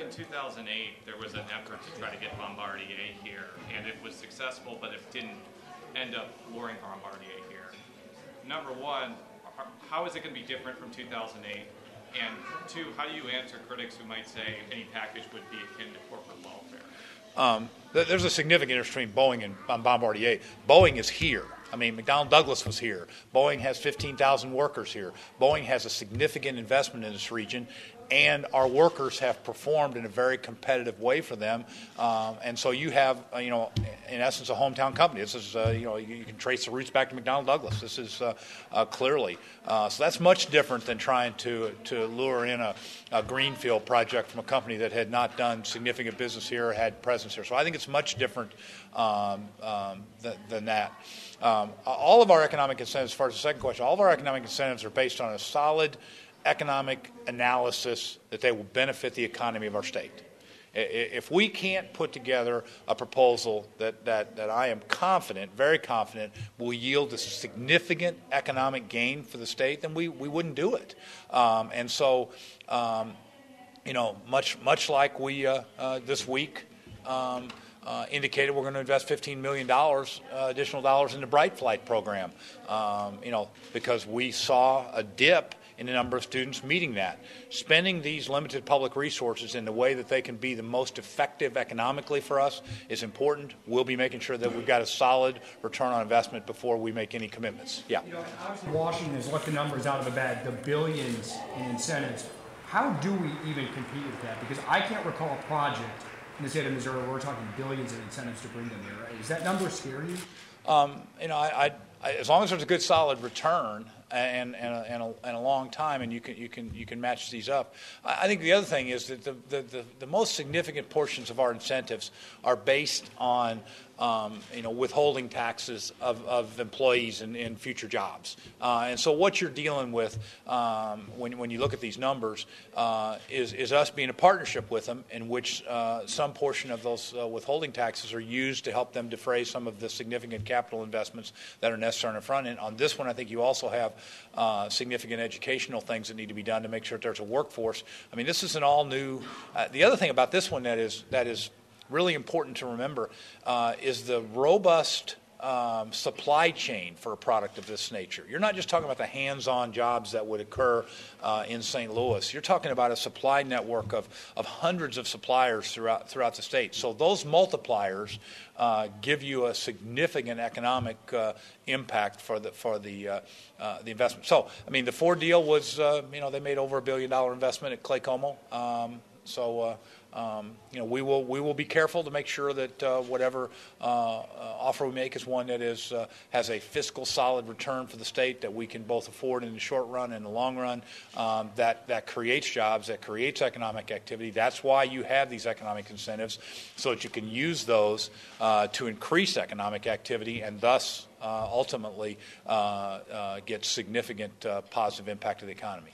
in 2008 there was an effort to try to get Bombardier here, and it was successful, but it didn't end up luring Bombardier here. Number one, how is it going to be different from 2008? And two, how do you answer critics who might say any package would be akin to corporate welfare? There's a significant difference between Boeing and Bombardier. Boeing is here. I mean, McDonnell Douglas was here. Boeing has 15,000 workers here. Boeing has a significant investment in this region, and our workers have performed in a very competitive way for them. And so you have, in essence, a hometown company. This is, you can trace the roots back to McDonnell Douglas. This is clearly. So that's much different than trying to lure in a greenfield project from a company that had not done significant business here or had presence here. So I think it's much different than that. All of our economic incentives, as far as the second question, all of our economic incentives are based on a solid economic analysis that they will benefit the economy of our state. If we can't put together a proposal that I am confident, very confident, will yield a significant economic gain for the state, then we wouldn't do it. And so, much like we this week indicated we're going to invest $15 million additional dollars in the Bright Flight program, because we saw a dip in the number of students meeting that. Spending these limited public resources in the way that they can be the most effective economically for us is important. We'll be making sure that we've got a solid return on investment before we make any commitments. Yeah. Obviously Washington has let the numbers out of the bag, the billions in incentives. How do we even compete with that? Because I can't recall a project in the state of Missouri where we're talking billions in incentives to bring them here. Right? Does that number scare you? As long as there's a good solid return and a long time, and you can match these up. I think the other thing is that the most significant portions of our incentives are based on withholding taxes of employees in future jobs. And so what you're dealing with when you look at these numbers is us being a partnership with them in which some portion of those withholding taxes are used to help them defray some of the significant capital investments that are necessary on the front end. On this one, I think you also have significant educational things that need to be done to make sure that there's a workforce. I mean, this is an all-new. The other thing about this one that is really important to remember is the robust supply chain for a product of this nature. You're not just talking about the hands-on jobs that would occur in St. Louis. You're talking about a supply network of hundreds of suppliers throughout the state. So those multipliers give you a significant economic impact for the investment. So, I mean, the Ford deal was, they made over $1 billion investment at Clay Como. We will be careful to make sure that whatever offer we make is one that has a fiscal solid return for the state that we can both afford in the short run and the long run. That creates jobs, that creates economic activity. That's why you have these economic incentives, so that you can use those to increase economic activity and thus ultimately get significant positive impact to the economy.